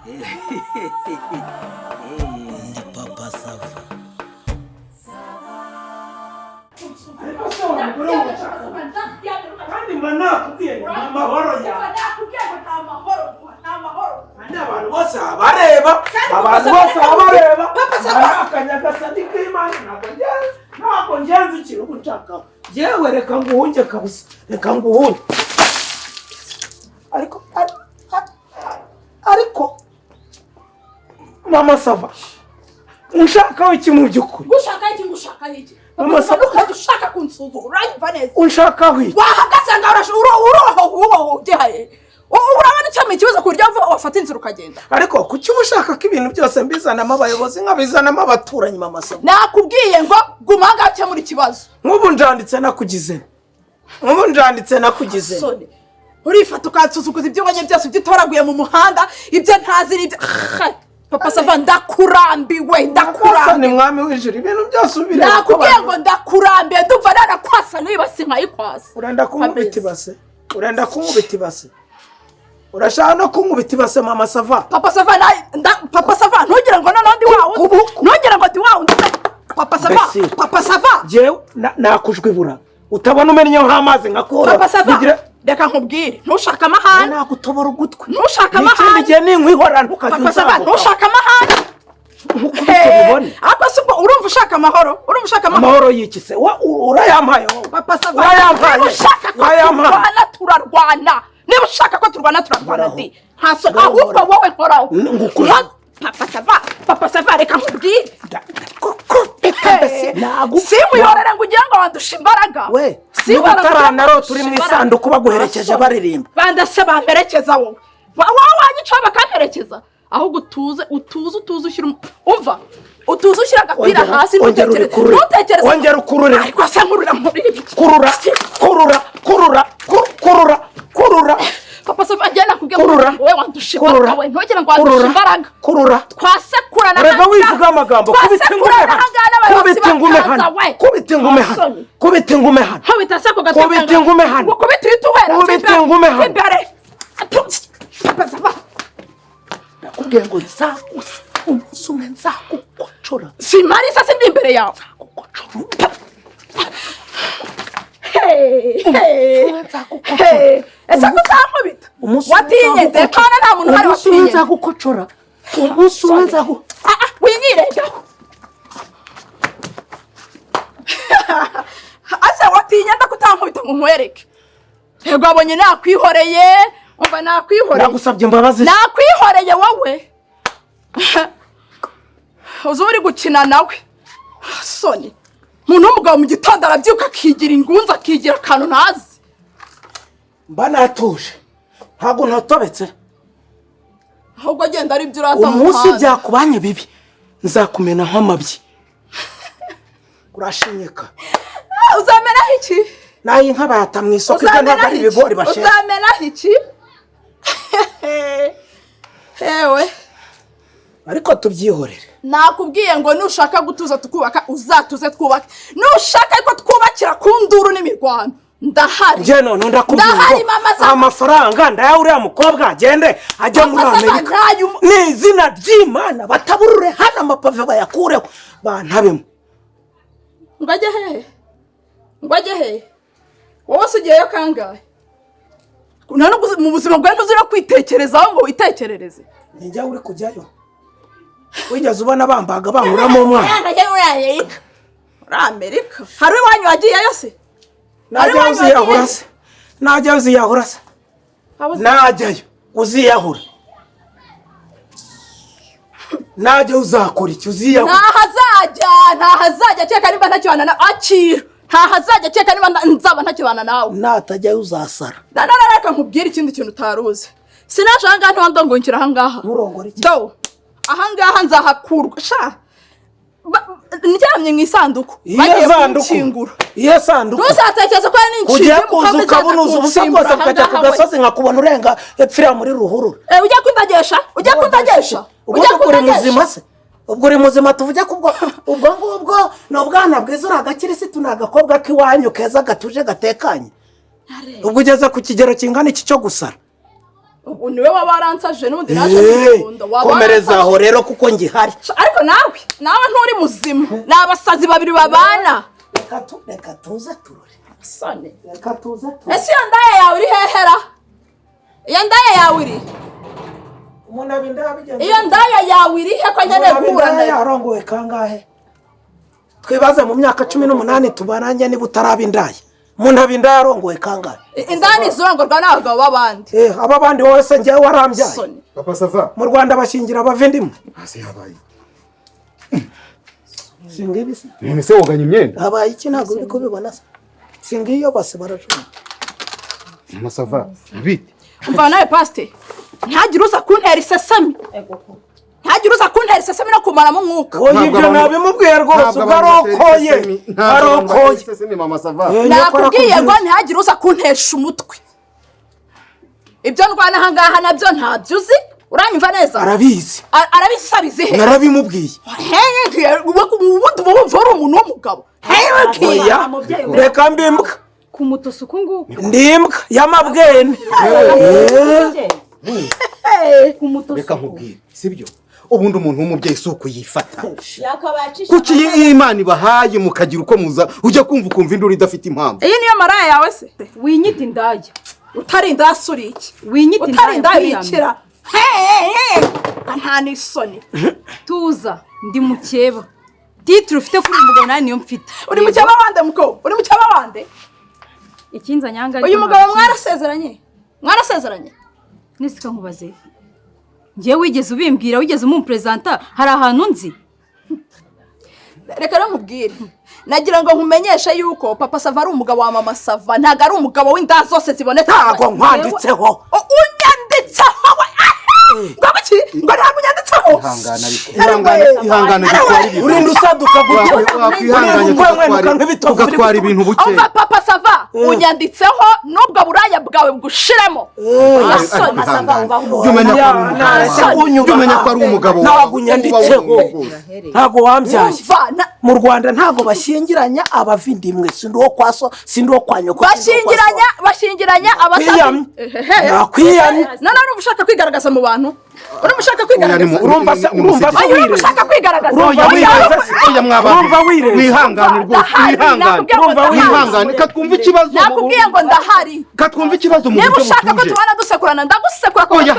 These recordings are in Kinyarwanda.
Ndi papa Sava. Kandi manakubwiye amahoro ya. Abantu bose abareba, abantu bose abareba. Papa Sava akanyagasani k'Imana ntabwo ngenzi ikintu gucakaho. Yewe reka nguhunge kabisa. Reka nguhunge. Ariko Mama Sava unshaka iki mu byukuri? Ngushaka iki? Mama Sava ushaka kunsuzugura uranyumva neza. Unshaka iki? Wahagaze ngaho uroho ugihaye. Urabona icyo ikibazo kurya wafata inzira ukagenda. Ariko kuki ushaka ko ibintu byose mbizanamo abayobozi nkabizanamo abaturanyi Mama Sava? Nakubwiye ngo guma ngacyo muri kibazo. Nk'ubu njanditse nakugize. Sone. Urifata ukansuzuguza ibyo wanye byose byitoraguye mu muhanda ibyo ntazi n'ibyo. Papa Sava ndakurambiwe. Ni mwami w'ijuru ibintu byose ubire. Nakubwiye ngo ndakurambiye ndumva narakwasa n'ibasi nkayikwasa. Urenda kunkubita ibase. Urashaka no kunkubita ibase Mama Sava? Papa Sava ntugire ngo none ndi wawe. Ntugire ngo ndi wawe. Papa Sava. Jewe nakujwibura. Utabona umennye nk'amazi ngakora. Papa Sava. Reka nkubwire ntushaka amahane. Nagutobora ugutwe. Ntushaka amahane. Ikindi gihe ninkwihora ntukajya Papa Sava ntushaka amahane. Ako se urumva ushaka amahoro? Amahoro yiki se? Urayampaye wowe. Papa Sava. Urayampaye. Turarwana. Niba ushaka ko turwana ndi. Haso ahubwo wowe nkoraho. Papa Sava reka nkubwire. Simuyorera ngo ugira ngo wandusha imbaraga. We. Niba turi mu isanduku baguherekeje baririmba. Bandase bamperekeza wowe. Wowe wanyica bakamperekeza. Ahubwo utuze ushyira umva. Utuze ushyira agapira hasi ntutekereze. Ongera ukurure. Ariko se nkurura muri ibi. Kurura. Papa Sava agenda kubwira wowe wandusha imbaraga we. Ntugire ngo wandusha imbaraga. Kurura. Twasekurana. Rega wivuga amagambo. Kubita ingume hano. Habita se ko gato. Kubita ingume hano. Imbere. Papa Sava. Nakubwiye ngo nzakukocora. Simari sasa ndi imbere yawe. Esa kuzankubita. Watinye dekana nta muntu hari watinye. Nzakukocora. Umunsi nzaku. Winyirengaho. Asa watinye ndakutankubita ngo nkwereke. Yego abonye nakwihoreye. Umva nakwihoreye. Nagusabye imbabazi. Nakwihoreye wowe. Uzuri gukina nawe. Soni. Muntu w'umugabo mu gitondo arabyuka akigira ingunza akigira akantu ntazi. Mba natuje. Ntabwo natobetse. Ahubwo agenda ari byo urata mu umunsi byakubanye bibi. Nzakumena nk'amabyi. Urashinyeka. Uzamena iki? Nayi nk'abata mu isoko ibyo ntabwo ari ibigori bashye. Uzamena iki? Ewe. Ariko tubyihorere. Nakubwiye ngo nushaka gutuza tukubaka uzatuze twubaka. Nushaka ariko twubakira ku nduru n'imirwano. Ndahari. Je none ndakubwiye ngo amafaranga ndayawuriya mukobwa agende ajya muri Amerika. Ni izina ry'Imana bataburure hano amapave bayakureho bantabemo. Ngwaje hehe? Wowe sugiyeyo kangahe? None mu buzima bwawe ntuzira kwitekerezaho ngo witekerereze. Njya uri kujyayo. Wigeze ubona bambaga banguramo umwana. Muri Amerika. Hari wanyu wagiyeyo se? Najya uziyahura se. Najyayo uziyahura. Najya uzakora iki uziyahura. Ntahazajya cyeka niba ntakibana na akira. Ntahazajya cyeka niba nzaba ntakibana nawe. Natajya uzasara. Reka nkubwire ikindi kintu utaruzi. Sinaje ahangaha ntabwo ngongera ahangaha. Murongora iki? Do. Ahangaha nzahakurwa. Sha. Ndyamye mu isanduku. Iyo sanduku. Ntuzatekereza ko ari n'inshyi. Ujya kuza ukabunuza ubusa bwose ukajya ku gasozi nkakubona urenga epfira muri ruhurura. Ujya kundagesha? Uri muzima se? Ubwo uri muzima tuvuge kubwo ngubwo no bwana bwiza uragakirisitu nagakobwa k'iwanyu keza gatuje gatekanye. Ubwo ugeze ku kigero kingana iki cyo gusara. ubu niwe wabaransaje n'undi naje kugunda komereza aho rero kuko ngihari ariko nawe nturi muzima nabasazi babiri babana reka tuze turore sane reka tuze turore ese iyo ndaya yawe iri hehera iyo ndaya yawe iri umuntu abinda bigenze iyo ndaya yawe iri he ko nyene guhura nayo yarongowe kangahe twibaze mu myaka 18 tubaranye niba utaraba indaya umuntu abinda yarongowe kangahe indani zirongorwa n'abagabo babandi aba bandi wose njyewe warambyaye Papa Sava mu Rwanda bashingira abavindimwe hasi habaye singibise none se woganye imyenda habaye iki ntabwo uri kubibona se singiyo base barajuma Mama Sava bite umva nawe pastor ntagire uza kuntera isesemi ntagire uza kuntera isesemi no kumaramo umwuka oya ibyo nabimubwiye rwose ugarokoye arokoye sesemi Mama Sava nakubwiye ngo ntagire uza kuntesha umutwe ibyo ndwana ahangaha nabyo ntabyo uzi uranyumva neza arabizi arabisabize he narabimubwiye ubundi wumva uri umuntu w'umugabo oya reka mbimbwa kumutosa uku nguku ndimbwa y'amabwene reka nkubwire sibyo ubundi umuntu w'umubyeyi suko yifata yakabacisha kuki Imana ibahaye mukagira uko muza ujya ukumva induru idafite impamvu iyi niyo maraya yawe se winyita indaya utarinda yasura iki winyita utarinda indaya yikira nta n'isoni tuza ndi mukeba titire ufite kuri uyu mugabo nawe niyo mfite uri mukeba wande mukobwa uri mukeba wande ikinza nyanga uyu mugabo mwarasezeranye nisika nkubaze ngewe wigeze ubimbwira wigeze umumpresenta hari ahantu nzi reka nkubwire nagira ngo nkumenyeshe yuko papa Sava ari umugabo wa mama Sava ntago ari umugabo w'inda zose ziboneka ntago nkwanditseho unyanditseho ngo ntabwo unyanditseho ihangana urinda usaduka ugatwara ibintu buke umva papa Sava unyanditseho n'ubwo buraya bwawe bwushiremo umenya ko ari umugabo ntabwo unyanditseho ntabwo wambyaye mu Rwanda ntabwo bashyingiranya abavindimwe sindi wo kwaso sindi wo kwa nyoko bashingiranya abatatu nakwiyamye none uri ushaka kwigaragaza mu bantu uri ushaka kwigaragaza urumva uri ushaka kwigaragaza urumva wireze mwihangane rwose mwihangane katwumva ikibazo nakubwiye ngo ndahari katwumva ikibazo mu niba buryo ushaka ko tubana dusekurana ndagusekura ko oya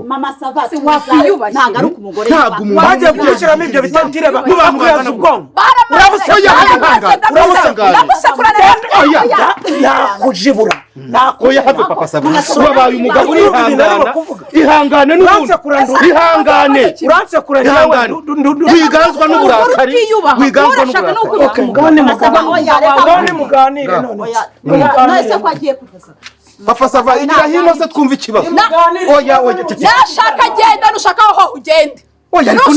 mama Sava wakwiyubashye ntabwo ari umugore bagiye gushyiramo ibyo bitatire bakwiyaza ubwonko yakujibura oya have Papa Sava wabaye umugabo ihangane n'ubundi ihangane wiganzwa n'uburakari ngane muganire none se ko agiye kuvuza Papa Sava igira hino se twumva ikibazo oya nashaka genda nushaka aho ugende oya ariko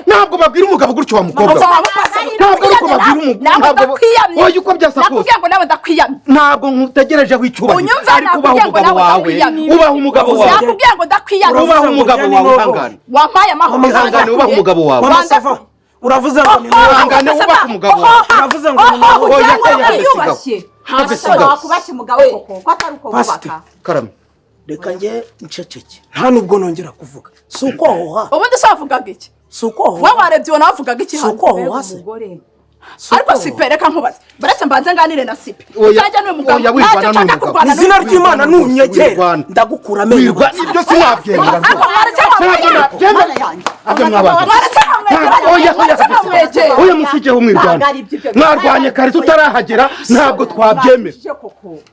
ntabwo babwira umugabo gutyo wa mukobwa ntabwo ariko babwira umugabo oya uko byasa kose nakubwiye ngo nawe ndakwiyamye ntabwo nkutegereje wicyubahiro ariko ubaho umugabo wawe nakubwiye ngo ndakwiyamye ubaho umugabo wawe ihangane wampaye amahoro ihangane ubaho umugabo wawe uravuze ngo ni ihangane ubaho umugabo wawe uravuze ngo ni oya yubashye wakubashye umugabo koko ko atari uko wubaka karame reka nge nceceke nta nubwo nongera kuvuga si uko hoha ubundi se wavugaga iki si uko hoha wowe warebye ubona wavugaga iki si uko hoha se ariko sipe reka nkubaze baretse mbanze nganire na sipe uzajya n'umugabo izina ry'Imana nunyegera ndagukura amenyo ibyo sinabyemera oya musigeho umwirwana mwarwanye kare tutarahagera ntabwo twabyemera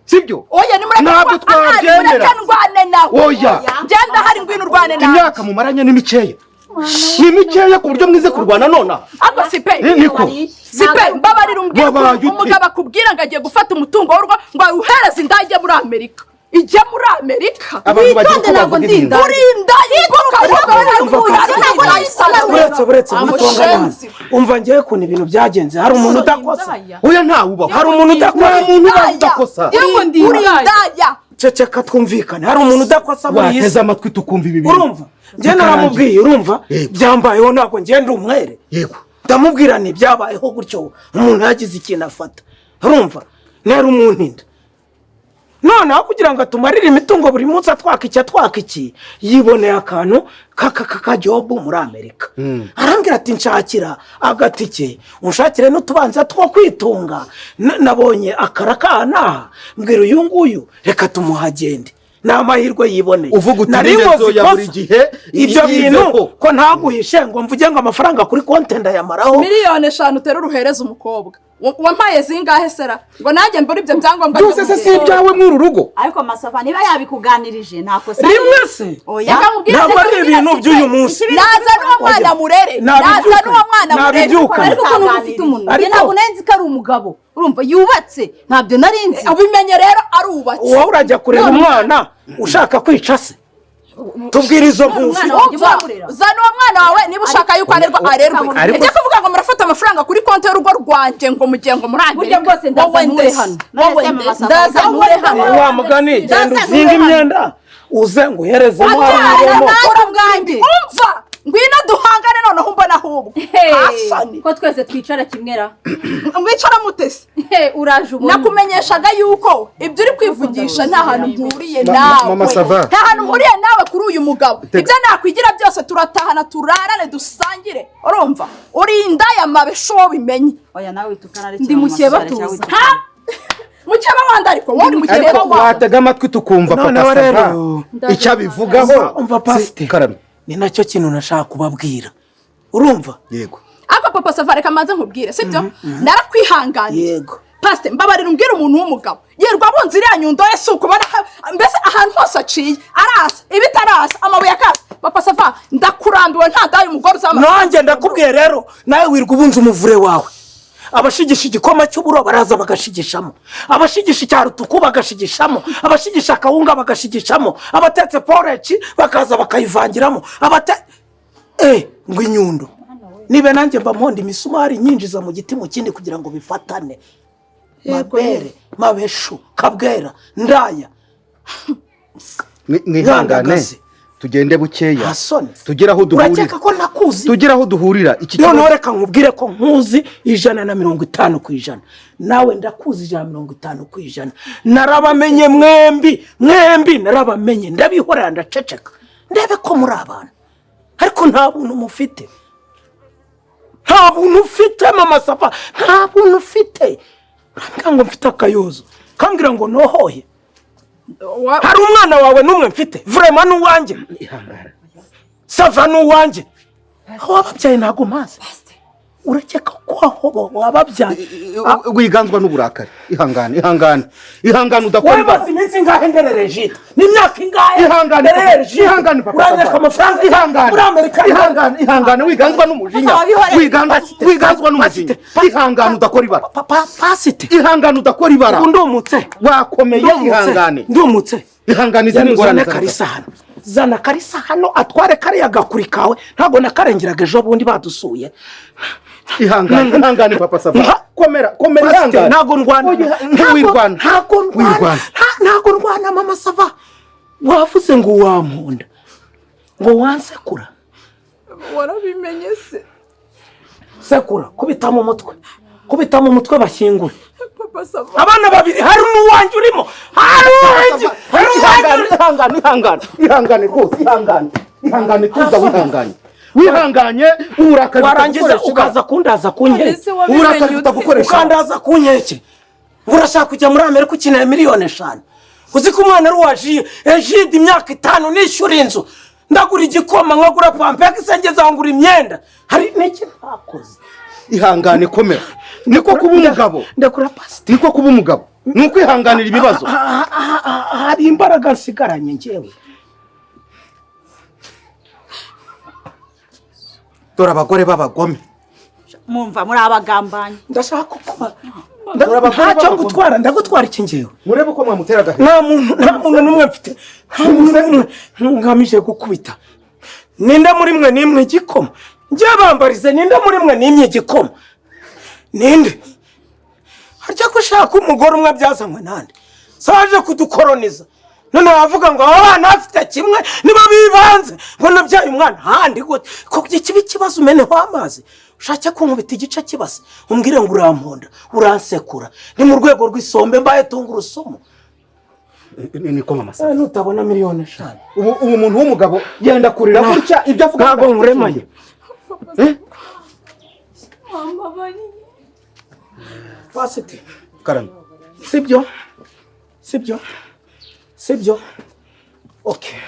sibyo ntabwo twabyemera oya genda hari ngwino urwane nawe imyaka mumaranye ni mikeya ni mikeya ku buryo mwize kurwana nona ako sipe niko sipe mbabarira umugabo akubwira ngo agiye gufata umutungo w'urugo ngo awuhereze indage muri Amerika ijya muri Amerika witonde ntabwo ndinda urinda buretse umva ngewe kuntu ibintu byagenze hari umuntu udakosa oya ntawe ubaho hari umuntu udakosa urindaya ceceka twumvikane hari umuntu udakosa muri iyi wateze amatwi tukumva ibi bintu urumva njye naramubwiye urumva byambayeho ntabwo ngenda umwere yego ndamubwira nti byabayeho gutyo umuntu yagize ikintu afata urumva ntera umuntu inda noneho kugira ngo atumarire imitungo buri munsi atwaka iki yiboneye akantu k'akajobu muri Amerika arambwira ati nshakira agatike unshakire n'utubanza two kwitunga nabonye akarakana mbwira uyu nguyu reka tumuhagende ni amahirwe yiboneye uvuga uti n'irezo ya buri gihe ibyo bintu ko ntaguhishe ngo mvuge ngo amafaranga kuri konti ndayamaraho 5,000,000 utera uruhereza umukobwa wampaye zingahe sera ngo nanjye mbura ibyo byangombwa byose se si ibyawe mw'uru rugo ariko Masava niba yabikuganirije ntako se rimwe se ntabwo ari ibintu by'uyu munsi naza n'uwo mwana murere ariko ko numva ufite umuntu ntabwo nenzi ko ari umugabo urumva yubatse ntabyo narinzi ubimenye rero arubatse wowe urajya kureba umwana ushaka kwica se tubwira izo mpuzi zana uwo mwana wawe niba ushaka yuko arerwa ujye kuvuga ngo murafata amafaranga kuri konti y'urugo rwanjye ngo mugiye ngo muri Amerika bwose ndazanure hano ndazanure hano wa mugani genda uzinga imyenda uze ngo uhereze umwana umva ngwino duhangane noneho mbona ahubwo ko twese twicara kimwera mwicara mutese uraje ubu nakumenyeshaga yuko ibyo uri kwivugisha nta hantu mpuriye nawe nta hantu mpuriye nawe kuri uyu mugabo ibyo nakwigira byose turatahana turarane dusangire urumva uri indaya mabesho bimenye oya nawe tukana ndi mukeba tuza mukeba wanda ariko wowe mukeba wanda watega amatwi tukumva papa Sava icyo abivugaho umva pasite ni nacyo kintu nashaka kubabwira urumva yego ako papa Sava reka maze nkubwire sibyo narakwihanganiye yego pasite mbabarira umbwira umuntu w'umugabo yerwa bunzi iriya nyundo yese ukubona mbese ahantu hose aciye arasa ibitarasa amabuye akasa papa Sava ndakurambiwe nta dayi umugore uzama nanjye ndakubwiye rero nawe wirwa ubunze umuvure wawe abashigisha igikoma cy'uburo baraza bagashigishamo abashigisha icyarutuku bagashigishamo abashigisha akawunga bagashigishamo abatetse poreci bakaza bakayivangiramo ngo inyundo nibe nanjye mba mponda imisumari nyinjiza mu giti mu kindi kugira ngo bifatane mabere mabeshu kabwera ndaya mwihangane tugende bukeya tugera aho duhurira urakeka ko nakuzi tugera aho duhurira iki none reka nkubwire ko nkuzi 150% nawe ndakuzi 150% narabamenye mwembi narabamenye ndabihorera ndaceceka ndebe ko muri abantu ariko nta buntu mufite mama Sava nta buntu ufite ngo mfite akayozo kambwira ngo nohoye hari umwana wawe n'umwe mfite vraiment n'uwanjye Sava n'uwanjye aho wababyaye ntago mazi urakeka ko aho wababyaye wiganzwa n'uburakari ihangane udakora wowe basi iminsi ingahe nderere jita n'imyaka ingahe ihangane papa uranyaka amafaranga ihangane wiganzwa n'umujinya wiganzwa n'umujinya ihangane udakora ibara pasite ihangane udakora ibara ndumutse wakomeye ihangane ndumutse ihangane izindi ngorane zana karisa hano atware kariya gakuri kawe ntabwo nakarengeraga ejo bundi badusuye ihangane papa Sava komera ihangane ntabwo ndwana ntabwo ndwana mama Sava wavuze ngo wampunda ngo wansekura warabimenye se sekura kubita mu mutwe bashyingure papa Sava abana babiri hari n'uwanjye urimo ihangane rwose ihangane tuza wihanganye uburakari warangiza ukaza kundaza kunkeke uburakari utagukoresha ukandaza kunkeke urashaka kujya muri Amerika ukeneye 5,000,000 uzi ko umwana ari wajiye ejide imyaka 5 nishyura inzu ndagura igikoma nkagura pampeke isengeza ngura imyenda hari n'iki ntakoze ihangane komera niko kuba umugabo ndakura pasite niko kuba umugabo nuko ihanganira ibibazo hari imbaraga nsigaranye ngewe dore abagore b'abagome mumva muri abagambanyi ndashaka kuba ntacyo ngutwara ndagutwara iki ngewe murebe uko mwamutera agahe nta muntu n'umwe mfite ngamije gukubita ninde muri mwe nimwe igikoma njye bambarize ninde muri mwe nimwe igikoma ninde harya gushaka umugore umwe byazanywe nande saje kudukoroniza none wavuga ngo abana bafite kimwe niba bibanze ngo nabyaye umwana handi gute ko kibi kibazo umeneho amazi ushake kunkubita igice kibase umbwire ngo uramponda uransekura ni mu rwego rw'isombe mbaye tungurusumu niko mama Sava nutabona miliyoni 5 ubu muntu w'umugabo yenda kurira gutya ibyo avuga ntabwo muremaye mama bari Pasite Karame sibyo okay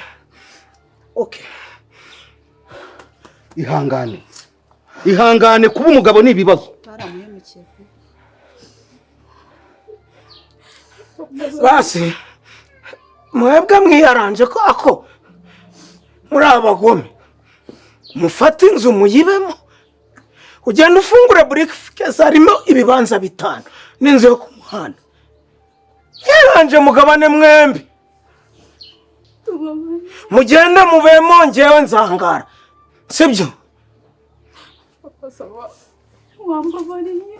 ihangane kuba umugabo ni ibibazo basi mwebwe mwiyaranje ko ako muri abagome mufate inzu muyibemo ugenda ufungura briefcase harimo ibibanza 5 n'inzu yo ku muhanda yaranje mugabane mwembi mugende mubemo ngewe nzangara sibyo Papa Sava wambabariye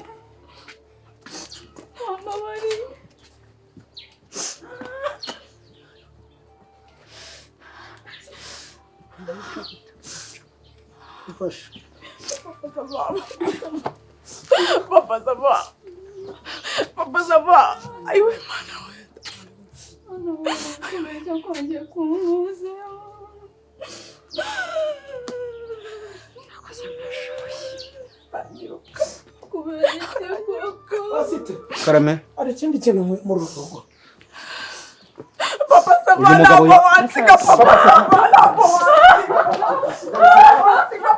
Papa Sava ayiwe mana we kubera kwanjye kumuze Karame ari ikindi kintu mu rugo Papa Sava ntabwo wansiga Papa Sava ntabwo wansiga